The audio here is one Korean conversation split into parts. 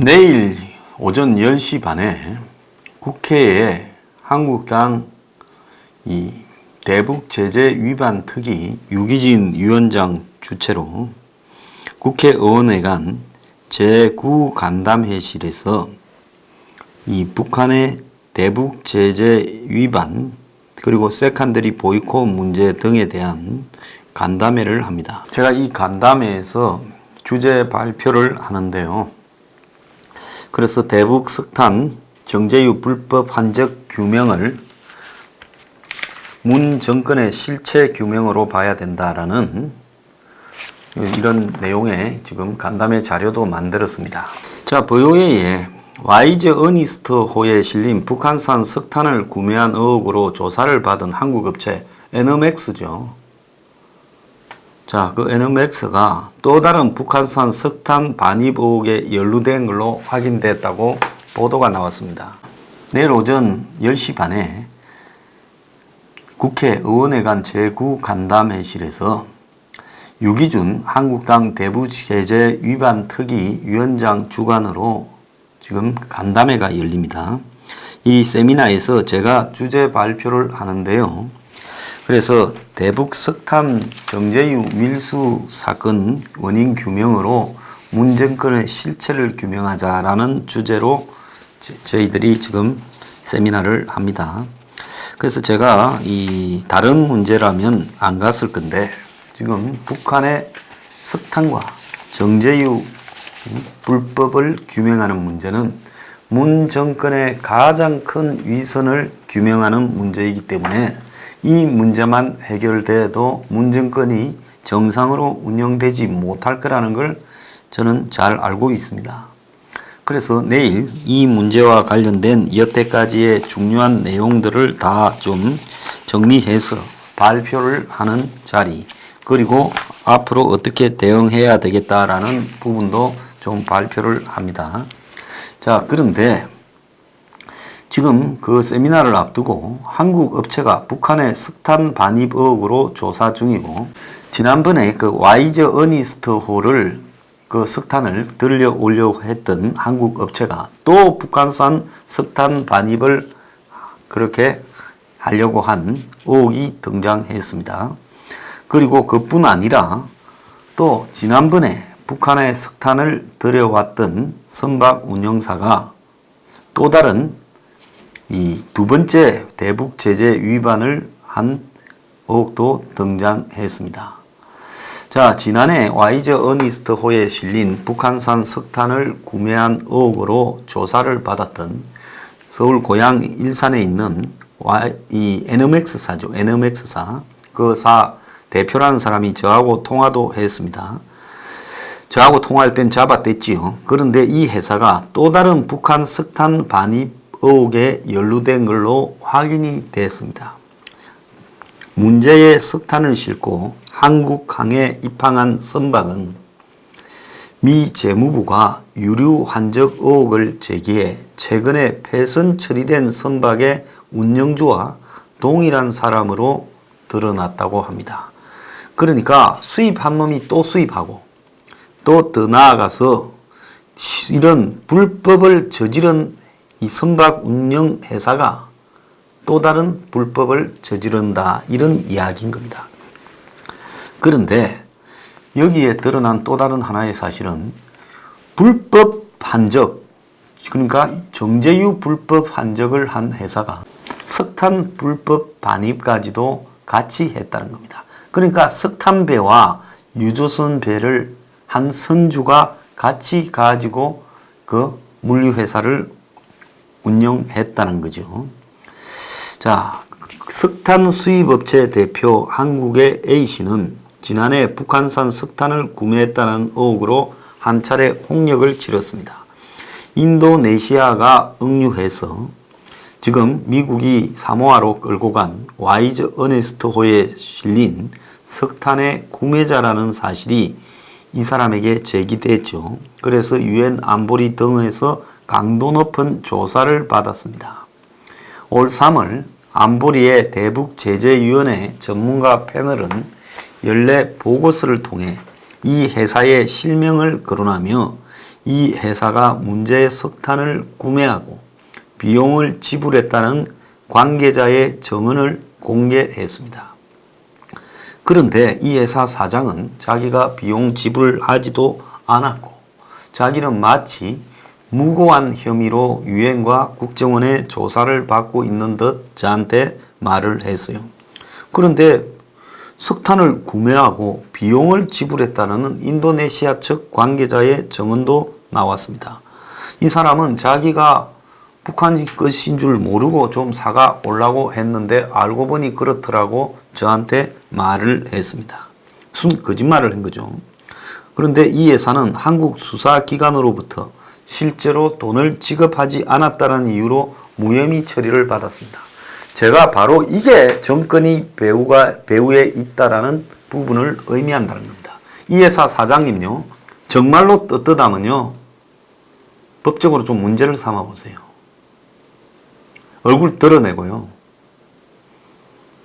내일 오전 10시 반에 국회에 한국당 이 대북 제재 위반 특위 유기진 위원장 주최로 국회의원회관 제9간담회실에서 이 북한의 대북 제재 위반 그리고 세컨더리 보이콧 문제 등에 대한 간담회를 합니다. 제가 이 간담회에서 주제 발표를 하는데요. 그래서 대북 석탄 정제유 불법 환적 규명을 문 정권의 실체 규명으로 봐야 된다라는 이런 내용의 지금 간담회 자료도 만들었습니다. 자, 보요회에 와이즈 어니스트호에 실린 북한산 석탄을 구매한 의혹으로 조사를 받은 한국 업체 에너맥스죠. 자, 그 에너맥스가 또 다른 북한산 석탄 반입 의혹에 연루된 걸로 확인됐다고 보도가 나왔습니다. 내일 오전 10시 반에 국회의원회관 제9간담회실에서 유기준 한국당 대북 제재 위반 특위 위원장 주관으로 지금 간담회가 열립니다. 이 세미나에서 제가 주제 발표를 하는데요. 그래서 대북 석탄 정제유 밀수 사건 원인 규명으로 문 정권의 실체를 규명하자라는 주제로 저희들이 지금 세미나를 합니다. 그래서 제가 이 다른 문제라면 안 갔을 건데 지금 북한의 석탄과 정제유 불법을 규명하는 문제는 문 정권의 가장 큰 위선을 규명하는 문제이기 때문에 이 문제만 해결돼도 문 정권이 정상으로 운영되지 못할 거라는 걸 저는 잘 알고 있습니다. 그래서 내일 이 문제와 관련된 여태까지의 중요한 내용들을 다 좀 정리해서 발표를 하는 자리, 그리고 앞으로 어떻게 대응해야 되겠다라는 부분도 좀 발표를 합니다. 자, 그런데 지금 그 세미나를 앞두고 한국 업체가 북한의 석탄 반입 의혹으로 조사 중이고, 지난번에 그 와이즈 어니스트호를 그 석탄을 들려 오려고 했던 한국 업체가 또 북한산 석탄 반입을 그렇게 하려고 한 의혹이 등장했습니다. 그리고 그뿐 아니라 또 지난번에 북한의 석탄을 들여왔던 선박 운영사가 또 다른 이 두 번째 대북 제재 위반을 한 의혹도 등장했습니다. 자, 지난해 와이즈 어니스트호에 실린 북한산 석탄을 구매한 의혹으로 조사를 받았던 서울 고향 일산에 있는 이 에너맥스사죠. 에너맥스사. 그 사 대표라는 사람이 저하고 통화도 했습니다. 저하고 통화할 땐 잡아댔지요. 그런데 이 회사가 또 다른 북한 석탄 반입 의혹에 연루된 걸로 확인이 됐습니다. 문제의 석탄을 싣고 한국항에 입항한 선박은 미 재무부가 유류 환적 의혹을 제기해 최근에 폐선 처리된 선박의 운영주와 동일한 사람으로 드러났다고 합니다. 그러니까 수입한 놈이 또 수입하고 또 더 나아가서 이런 불법을 저지른 이 선박 운영 회사가 또 다른 불법을 저지른다, 이런 이야기인 겁니다. 그런데 여기에 드러난 또 다른 하나의 사실은 불법 환적, 그러니까 정제유 불법 환적을 한 회사가 석탄 불법 반입까지도 같이 했다는 겁니다. 그러니까 석탄배와 유조선 배를 한 선주가 같이 가지고 그 물류회사를 운영했다는 거죠. 자, 석탄 수입업체 대표 한국의 A씨는 지난해 북한산 석탄을 구매했다는 의혹으로 한 차례 홍역을 치렀습니다. 인도네시아가 응유해서 지금 미국이 사모아로 끌고 간 와이즈 어니스트호에 실린 석탄의 구매자라는 사실이 이 사람에게 제기됐죠. 그래서 유엔 안보리 등에서 강도 높은 조사를 받았습니다. 올 3월 안보리의 대북제재위원회 전문가 패널은 연례 보고서를 통해 이 회사의 실명을 거론하며 이 회사가 문제의 석탄을 구매하고 비용을 지불했다는 관계자의 증언을 공개했습니다. 그런데 이 회사 사장은 자기가 비용 지불하지도 않았고 자기는 마치 무고한 혐의로 유엔과 국정원의 조사를 받고 있는 듯 저한테 말을 했어요. 그런데 석탄을 구매하고 비용을 지불했다는 인도네시아 측 관계자의 증언도 나왔습니다. 이 사람은 자기가 북한 것인 줄 모르고 좀 사가 오려고 했는데 알고 보니 그렇더라고 저한테 말을 했습니다. 무슨 거짓말을 한 거죠. 그런데 이 회사는 한국 수사기관으로부터 실제로 돈을 지급하지 않았다는 이유로 무혐의 처리를 받았습니다. 제가 바로 이게 정권이 배후에 있다라는 부분을 의미한다는 겁니다. 이 회사 사장님요, 정말로 떳떳하면요, 법적으로 좀 문제를 삼아 보세요. 얼굴 드러내고요.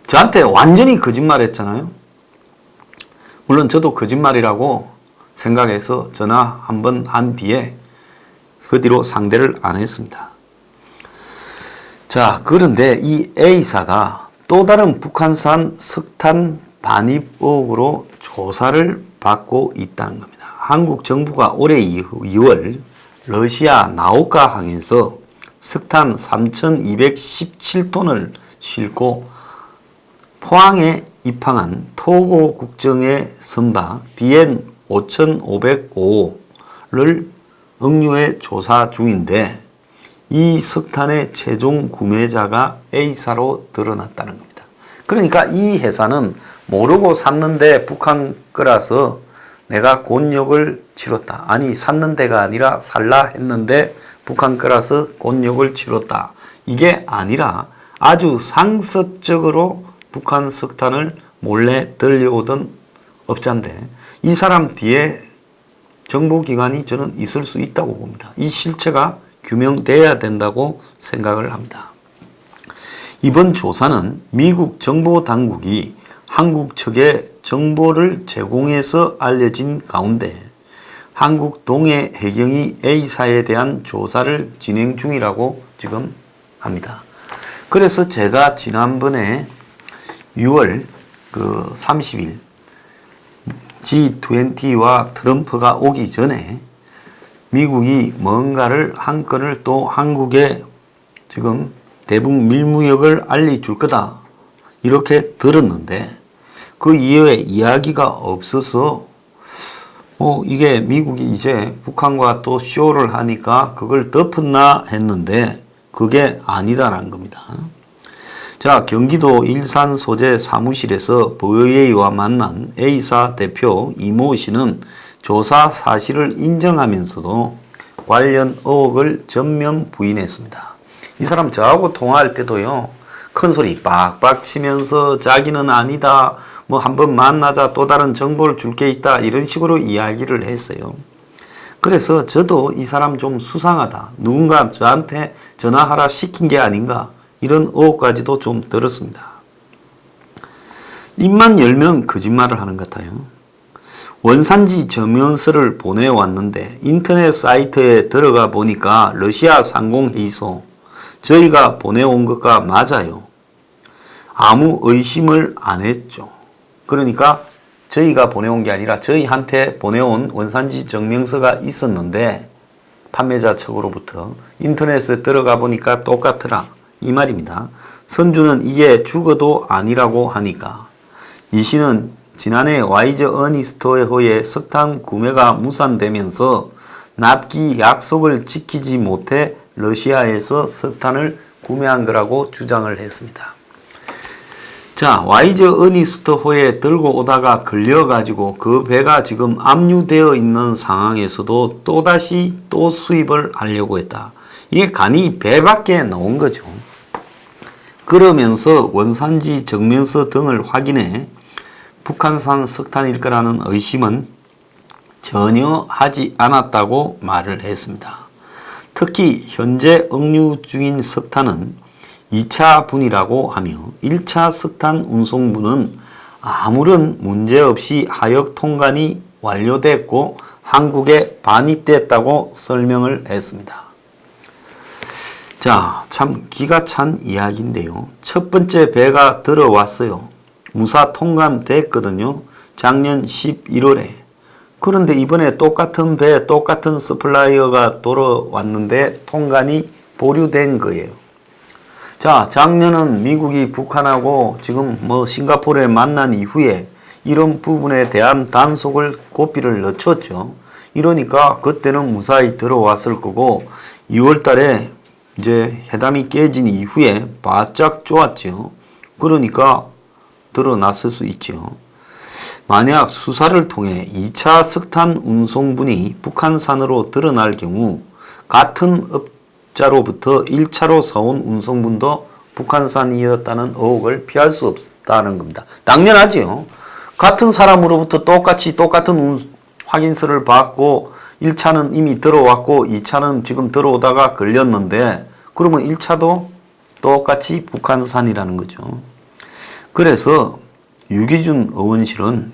저한테 완전히 거짓말 했잖아요. 물론 저도 거짓말이라고 생각해서 전화 한번 한 뒤에 그 뒤로 상대를 안 했습니다. 자, 그런데 이 A사가 또 다른 북한산 석탄 반입 의혹으로 조사를 받고 있다는 겁니다. 한국 정부가 올해 2월 러시아 나우카 항에서 석탄 3,217톤을 싣고 포항에 입항한 토고 국정의 선박 DN 5505를 억류해 조사 중인데 이 석탄의 최종 구매자가 A사로 드러났다는 겁니다. 그러니까 이 회사는 모르고 샀는데 북한 거라서 내가 곤욕을 치렀다. 아니 샀는 데가 아니라 살라 했는데 북한 거라서 곤욕을 치렀다. 이게 아니라 아주 상습적으로 북한 석탄을 몰래 들려오던 업자인데 이 사람 뒤에 정보기관이 저는 있을 수 있다고 봅니다. 이 실체가 규명돼야 된다고 생각을 합니다. 이번 조사는 미국 정보당국이 한국 측에 정보를 제공해서 알려진 가운데 한국 동해 해경이 A사에 대한 조사를 진행 중이라고 지금 합니다. 그래서 제가 지난번에 6월 30일 G20와 트럼프가 오기 전에 미국이 뭔가를 한 건을 또 한국에 지금 대북 밀무역을 알려줄 거다 이렇게 들었는데 그 이후에 이야기가 없어서 이게 미국이 이제 북한과 또 쇼를 하니까 그걸 덮었나 했는데 그게 아니다라는 겁니다. 자, 경기도 일산 소재 사무실에서 보유회의와 만난 A사 대표 이모 씨는 조사 사실을 인정하면서도 관련 의혹을 전면 부인했습니다. 이 사람 저하고 통화할 때도요, 큰 소리 빡빡 치면서 자기는 아니다, 뭐 한번 만나자 또 다른 정보를 줄 게 있다 이런 식으로 이야기를 했어요. 그래서 저도 이 사람 좀 수상하다, 누군가 저한테 전화하라 시킨 게 아닌가 이런 의혹까지도 좀 들었습니다. 입만 열면 거짓말을 하는 것 같아요. 원산지 증명서를 보내왔는데 인터넷 사이트에 들어가 보니까 러시아 상공회의소 저희가 보내온 것과 맞아요. 아무 의심을 안 했죠. 그러니까 저희가 보내온 게 아니라 저희한테 보내온 원산지 증명서가 있었는데 판매자 측으로부터 인터넷에 들어가 보니까 똑같더라 이 말입니다. 선주는 이게 죽어도 아니라고 하니까 이 씨는 지난해 와이즈 어니스트호의 석탄 구매가 무산되면서 납기 약속을 지키지 못해 러시아에서 석탄을 구매한 거라고 주장을 했습니다. 자, 와이즈 어니스트호에 들고 오다가 걸려가지고 그 배가 지금 압류되어 있는 상황에서도 또다시 또 수입을 하려고 했다. 이게 간이 배밖에 나온 거죠. 그러면서 원산지 증명서 등을 확인해 북한산 석탄일 거라는 의심은 전혀 하지 않았다고 말을 했습니다. 특히 현재 억류 중인 석탄은 2차 분이라고 하며 1차 석탄 운송분은 아무런 문제 없이 하역 통관이 완료됐고 한국에 반입됐다고 설명을 했습니다. 자, 참 기가 찬 이야기인데요. 첫 번째 배가 들어왔어요. 무사 통관됐거든요. 작년 11월에. 그런데 이번에 똑같은 배, 똑같은 서플라이어가 돌아왔는데 통관이 보류된 거예요. 자, 작년은 미국이 북한하고 지금 싱가포르에 만난 이후에 이런 부분에 대한 단속을 고삐를 늦췄죠. 이러니까 그때는 무사히 들어왔을 거고 2월 달에 이제 회담이 깨진 이후에 바짝 좋았죠. 그러니까 드러났을 수 있죠. 만약 수사를 통해 2차 석탄 운송분이 북한산으로 드러날 경우 같은 업자로부터 1차로 사온 운송분도 북한산이었다는 의혹을 피할 수 없다는 겁니다. 당연하지요. 같은 사람으로부터 똑같은 확인서를 받고 1차는 이미 들어왔고 2차는 지금 들어오다가 걸렸는데 그러면 1차도 똑같이 북한산이라는 거죠. 그래서 유기준 의원실은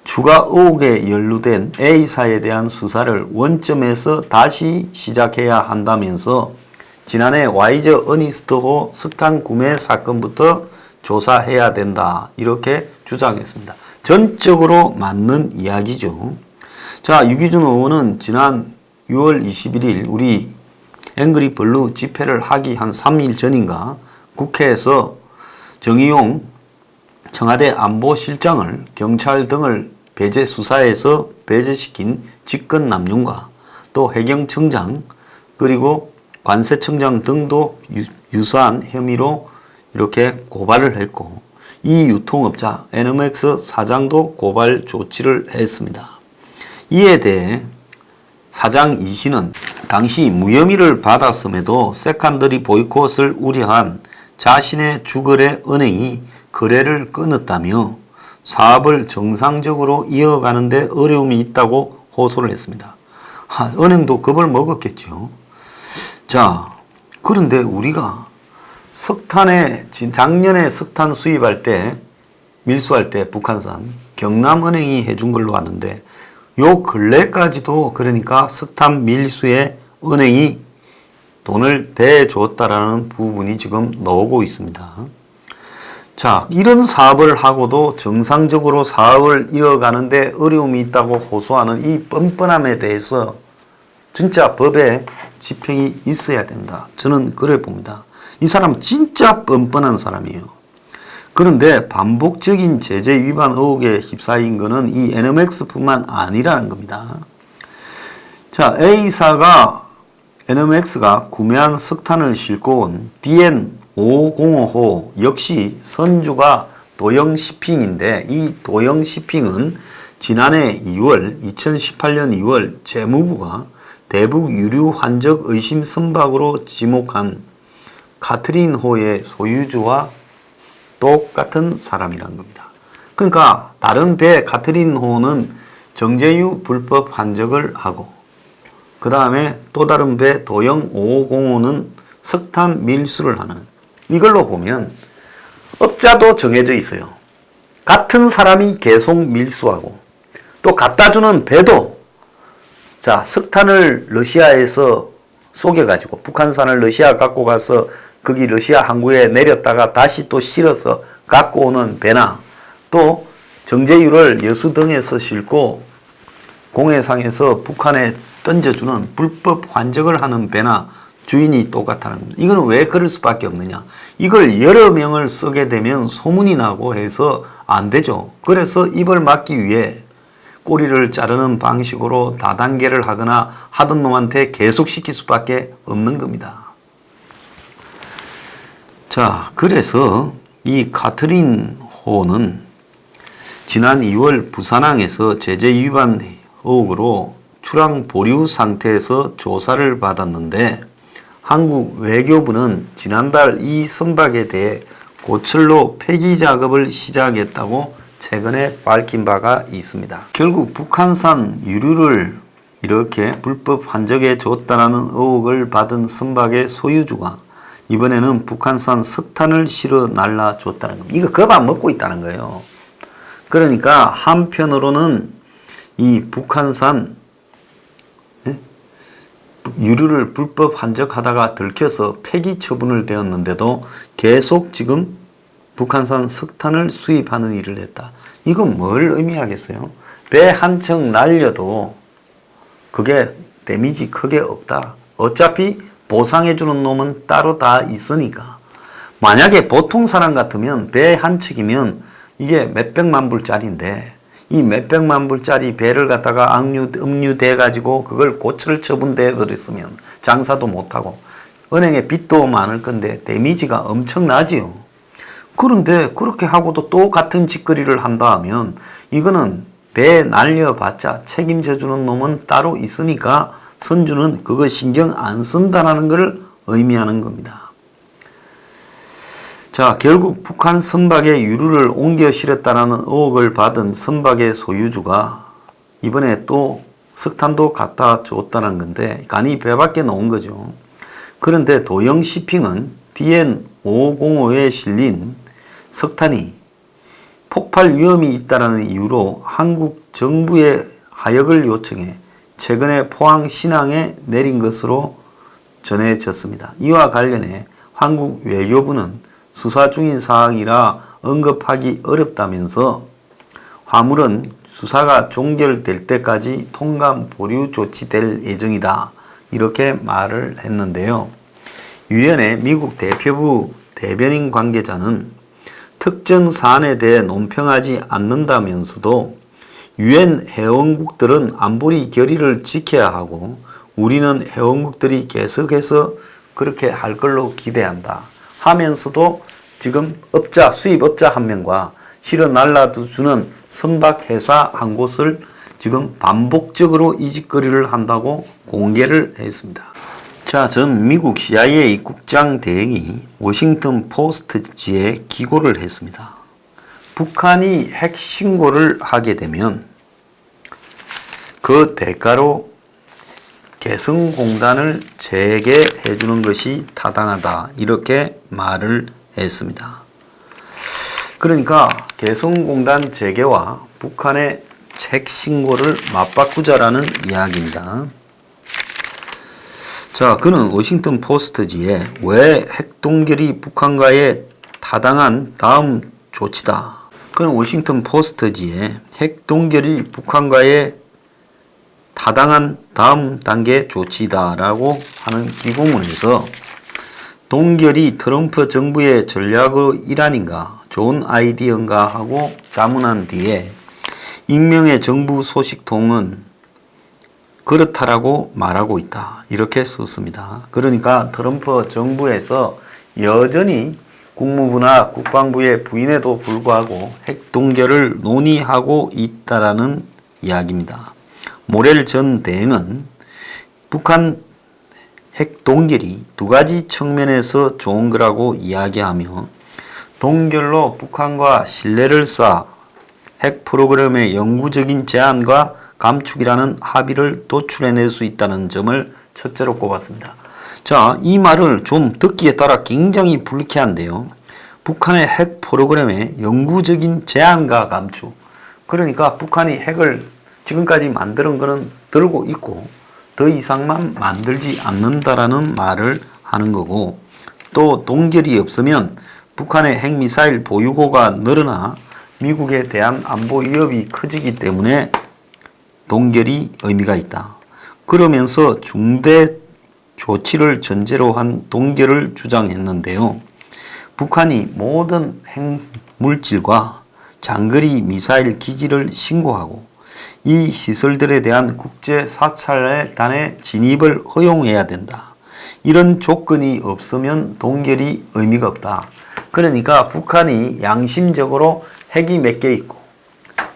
추가 의혹에 연루된 A사에 대한 수사를 원점에서 다시 시작해야 한다면서 지난해 와이저 어니스트호 석탄 구매 사건부터 조사해야 된다 이렇게 주장했습니다. 전적으로 맞는 이야기죠. 자, 유기준 의원은 지난 6월 21일 우리 앵그리 블루 집회를 하기 한 3일 전인가 국회에서 정의용 청와대 안보실장을 경찰 등을 배제 수사에서 배제시킨 직권남용과 또 해경청장 그리고 관세청장 등도 유사한 혐의로 이렇게 고발을 했고 이 유통업자 NMX 사장도 고발 조치를 했습니다. 이에 대해 사장 이 씨는 당시 무혐의를 받았음에도 세컨더리 보이콧을 우려한 자신의 주거래 은행이 거래를 끊었다며 사업을 정상적으로 이어가는 데 어려움이 있다고 호소를 했습니다. 은행도 겁을 먹었겠죠. 자, 그런데 우리가 작년에 석탄 수입할 때 밀수할 때 북한산 경남은행이 해준 걸로 아는데 요 근래까지도 그러니까 석탄 밀수에 은행이 돈을 대줬다라는 부분이 지금 나오고 있습니다. 자, 이런 사업을 하고도 정상적으로 사업을 이어가는데 어려움이 있다고 호소하는 이 뻔뻔함에 대해서 진짜 법에 집행이 있어야 된다. 저는 그래 봅니다. 이 사람 진짜 뻔뻔한 사람이에요. 그런데 반복적인 제재 위반 의혹에 휩싸인 것은 이 NMX뿐만 아니라는 겁니다. 자, A사가 NMX가 구매한 석탄을 싣고 온 DN505호 역시 선주가 도영시핑인데 이 도영시핑은 지난해 2018년 2월 재무부가 대북 유류 환적 의심 선박으로 지목한 카트린호의 소유주와 똑같은 사람이라는 겁니다. 그러니까 다른 배 카트린호는 정제유 불법 환적을 하고 그 다음에 또 다른 배 도영 5505는 석탄 밀수를 하는 이걸로 보면 업자도 정해져 있어요. 같은 사람이 계속 밀수하고 또 갖다 주는 배도 자 석탄을 러시아에서 속여가지고 북한산을 러시아 갖고 가서 거기 러시아 항구에 내렸다가 다시 또 실어서 갖고 오는 배나 또 정제유를 여수등에서 싣고 공해상에서 북한에 던져주는 불법 환적을 하는 배나 주인이 똑같다는 겁니다. 이거는 왜 그럴 수밖에 없느냐. 이걸 여러 명을 쓰게 되면 소문이 나고 해서 안 되죠. 그래서 입을 막기 위해 꼬리를 자르는 방식으로 다단계를 하거나 하던 놈한테 계속 시킬 수밖에 없는 겁니다. 자, 그래서 이 카트린호는 지난 2월 부산항에서 제재 위반 의혹으로 출항 보류 상태에서 조사를 받았는데 한국 외교부는 지난달 이 선박에 대해 고철로 폐기 작업을 시작했다고 최근에 밝힌 바가 있습니다. 결국 북한산 유류를 이렇게 불법 환적해 줬다라는 의혹을 받은 선박의 소유주가 이번에는 북한산 석탄을 실어 날라줬다는 겁니다. 이거 겁 안 먹고 있다는 거예요. 그러니까 한편으로는 이 북한산 유류를 불법 환적하다가 들켜서 폐기 처분을 되었는데도 계속 지금 북한산 석탄을 수입하는 일을 했다. 이건 뭘 의미하겠어요? 배 한 척 날려도 그게 데미지 크게 없다. 어차피 보상해주는 놈은 따로 다 있으니까. 만약에 보통 사람 같으면 배 한 척이면 이게 몇백만 불짜리인데 이 몇백만 불짜리 배를 갖다가 음유돼 가지고 그걸 고철 처분돼 버렸으면 장사도 못하고 은행에 빚도 많을 건데 데미지가 엄청나지요. 그런데 그렇게 하고도 또 같은 짓거리를 한다 하면 이거는 배 날려봤자 책임져 주는 놈은 따로 있으니까 선주는 그거 신경 안 쓴다라는 걸 의미하는 겁니다. 자, 결국 북한 선박에 유류를 옮겨 실었다라는 의혹을 받은 선박의 소유주가 이번에 또 석탄도 갖다 줬다는 건데 간이 배밖에 놓은 거죠. 그런데 도영 시핑은 DN505에 실린 석탄이 폭발 위험이 있다는 이유로 한국 정부에 하역을 요청해 최근에 포항 신항에 내린 것으로 전해졌습니다. 이와 관련해 한국 외교부는 수사 중인 사항이라 언급하기 어렵다면서 화물은 수사가 종결될 때까지 통관 보류 조치될 예정이다. 이렇게 말을 했는데요. 유엔의 미국 대표부 대변인 관계자는 특정 사안에 대해 논평하지 않는다면서도 유엔 회원국들은 안보리 결의를 지켜야 하고 우리는 회원국들이 계속해서 그렇게 할 걸로 기대한다 하면서도 지금 수입업자 한 명과 실어 날라주는 선박회사 한 곳을 지금 반복적으로 이 짓거리를 한다고 공개를 했습니다. 자, 전 미국 CIA 국장 대행이 워싱턴 포스트지에 기고를 했습니다. 북한이 핵 신고를 하게 되면 그 대가로 개성공단을 재개해 주는 것이 타당하다. 이렇게 말을 했습니다. 그러니까 개성공단 재개와 북한의 핵 신고를 맞바꾸자라는 이야기입니다. 자, 그는 워싱턴 포스트지에 왜 핵동결이 북한과의 타당한 다음 조치다. 그는 워싱턴 포스트지에 핵동결이 북한과의 타당한 다음 단계 조치다라고 하는 기고문에서 동결이 트럼프 정부의 전략의 일환인가 좋은 아이디어인가 하고 자문한 뒤에 익명의 정부 소식통은 그렇다라고 말하고 있다. 이렇게 썼습니다. 그러니까 트럼프 정부에서 여전히 국무부나 국방부의 부인에도 불구하고 핵동결을 논의하고 있다라는 이야기입니다. 모렐 전 대행은 북한 핵동결이 두 가지 측면에서 좋은 거라고 이야기하며 동결로 북한과 신뢰를 쌓아 핵 프로그램의 영구적인 제한과 감축이라는 합의를 도출해낼 수 있다는 점을 첫째로 꼽았습니다. 자, 이 말을 좀 듣기에 따라 굉장히 불쾌한데요. 북한의 핵 프로그램의 영구적인 제한과 감축. 그러니까 북한이 핵을 지금까지 만드는 거는 들고 있고 더 이상만 만들지 않는다라는 말을 하는 거고 또 동결이 없으면 북한의 핵미사일 보유고가 늘어나 미국에 대한 안보 위협이 커지기 때문에 동결이 의미가 있다. 그러면서 중대 조치를 전제로 한 동결을 주장했는데요. 북한이 모든 핵물질과 장거리 미사일 기지를 신고하고 이 시설들에 대한 국제사찰단의 진입을 허용해야 된다. 이런 조건이 없으면 동결이 의미가 없다. 그러니까 북한이 양심적으로 핵이 몇 개 있고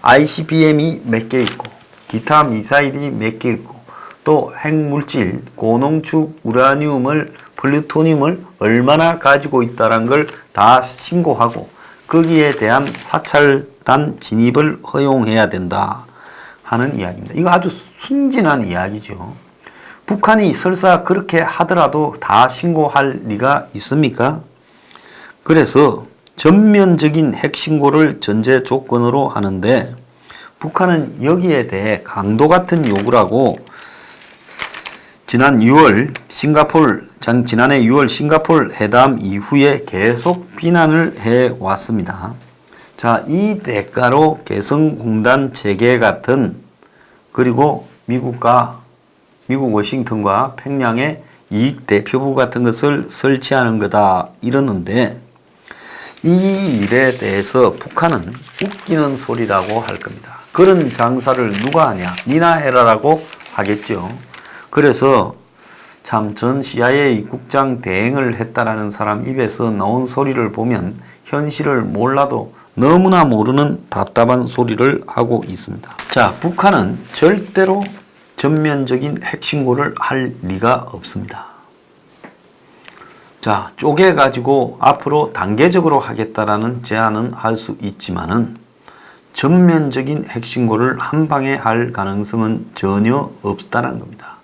ICBM이 몇 개 있고 기타 미사일이 몇 개 있고 또 핵물질, 고농축 우라늄을 플루토늄을 얼마나 가지고 있다는 걸 다 신고하고 거기에 대한 사찰단 진입을 허용해야 된다 하는 이야기입니다. 이거 아주 순진한 이야기죠. 북한이 설사 그렇게 하더라도 다 신고할 리가 있습니까? 그래서 전면적인 핵신고를 전제 조건으로 하는데 북한은 여기에 대해 강도 같은 요구를 하고 지난해 6월 싱가포르 회담 이후에 계속 비난을 해왔습니다. 자, 이 대가로 개성공단 재개 같은, 그리고 미국 워싱턴과 평양의 이익 대표부 같은 것을 설치하는 거다 이러는데, 이 일에 대해서 북한은 웃기는 소리라고 할 겁니다. 그런 장사를 누가 하냐? 니나 해라라고 하겠죠. 그래서 참 전 CIA 국장 대행을 했다라는 사람 입에서 나온 소리를 보면 현실을 몰라도 너무나 모르는 답답한 소리를 하고 있습니다. 자, 북한은 절대로 전면적인 핵신고를 할 리가 없습니다. 자, 쪼개가지고 앞으로 단계적으로 하겠다라는 제안은 할 수 있지만은 전면적인 핵신고를 한 방에 할 가능성은 전혀 없다는 겁니다.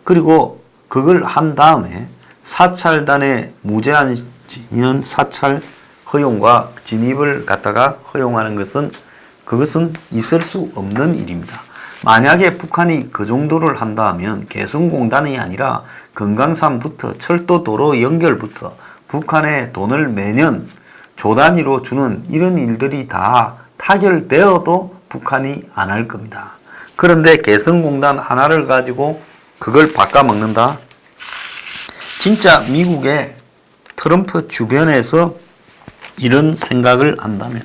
그리고 그걸 한 다음에 사찰단의 무제한 사찰 허용과 진입을 갖다가 허용하는 것은 그것은 있을 수 없는 일입니다. 만약에 북한이 그 정도를 한다 하면 개성공단이 아니라 금강산부터 철도 도로 연결부터 북한에 돈을 매년 조 단위로 주는 이런 일들이 다 타결되어도 북한이 안 할 겁니다. 그런데 개성공단 하나를 가지고 그걸 바꿔먹는다? 진짜 미국의 트럼프 주변에서 이런 생각을 한다면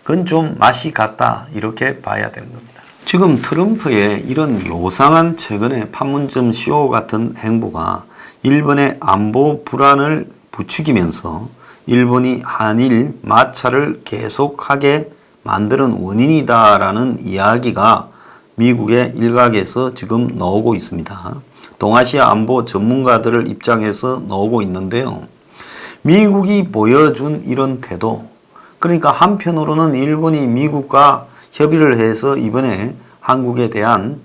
그건 좀 맛이 갔다 이렇게 봐야 되는 겁니다. 지금 트럼프의 이런 요상한 최근의 판문점 쇼 같은 행보가 일본의 안보 불안을 부추기면서 일본이 한일 마찰을 계속하게 만드는 원인이다라는 이야기가 미국의 일각에서 지금 나오고 있습니다. 동아시아 안보 전문가들을 입장에서 나오고 있는데요. 미국이 보여준 이런 태도, 그러니까 한편으로는 일본이 미국과 협의를 해서 이번에 한국에 대한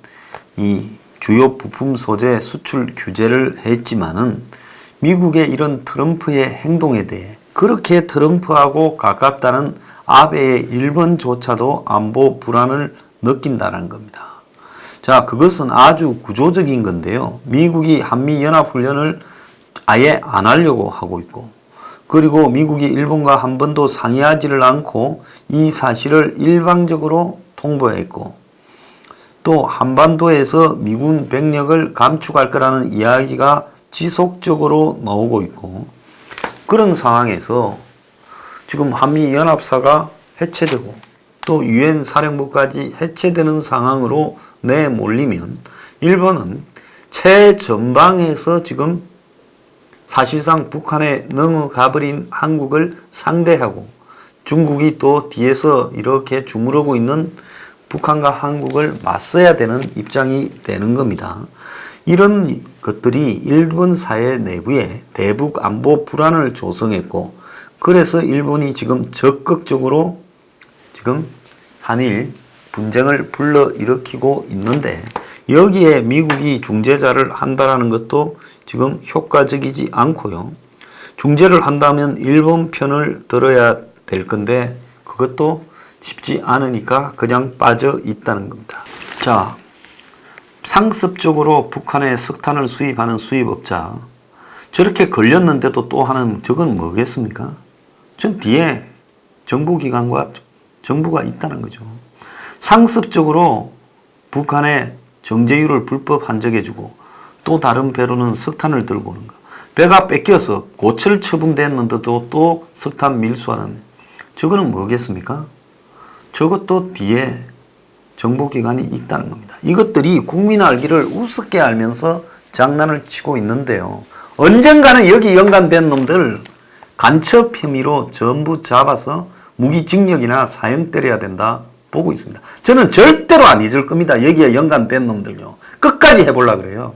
이 주요 부품 소재 수출 규제를 했지만은 미국의 이런 트럼프의 행동에 대해 그렇게 트럼프하고 가깝다는 아베의 일본조차도 안보 불안을 느낀다는 겁니다. 자, 그것은 아주 구조적인 건데요. 미국이 한미연합훈련을 아예 안 하려고 하고 있고, 그리고 미국이 일본과 한 번도 상의하지를 않고 이 사실을 일방적으로 통보했고, 또 한반도에서 미군 병력을 감축할 거라는 이야기가 지속적으로 나오고 있고, 그런 상황에서 지금 한미연합사가 해체되고 또 유엔 사령부까지 해체되는 상황으로 내몰리면 일본은 최전방에서 지금 사실상 북한에 넘어가버린 한국을 상대하고 중국이 또 뒤에서 이렇게 주무르고 있는 북한과 한국을 맞서야 되는 입장이 되는 겁니다. 이런 것들이 일본 사회 내부에 대북 안보 불안을 조성했고, 그래서 일본이 지금 적극적으로 지금 한일 분쟁을 불러일으키고 있는데, 여기에 미국이 중재자를 한다라는 것도 지금 효과적이지 않고요. 중재를 한다면 일본 편을 들어야 될 건데 그것도 쉽지 않으니까 그냥 빠져 있다는 겁니다. 자, 상습적으로 북한에 석탄을 수입하는 수입업자, 저렇게 걸렸는데도 또 하는 저건 뭐겠습니까? 전 뒤에 정부기관과 정부가 있다는 거죠. 상습적으로 북한에 정제유를 불법 한적해주고 또 다른 배로는 석탄을 들고 오는 거. 배가 뺏겨서 고철 처분됐는데도 또 석탄 밀수하는, 저거는 뭐겠습니까? 저것도 뒤에 정보기관이 있다는 겁니다. 이것들이 국민 알기를 우습게 알면서 장난을 치고 있는데요. 언젠가는 여기 연관된 놈들 간첩 혐의로 전부 잡아서 무기징역이나 사형 때려야 된다 보고 있습니다. 저는 절대로 안 잊을 겁니다. 여기에 연관된 놈들요. 끝까지 해보려고 그래요.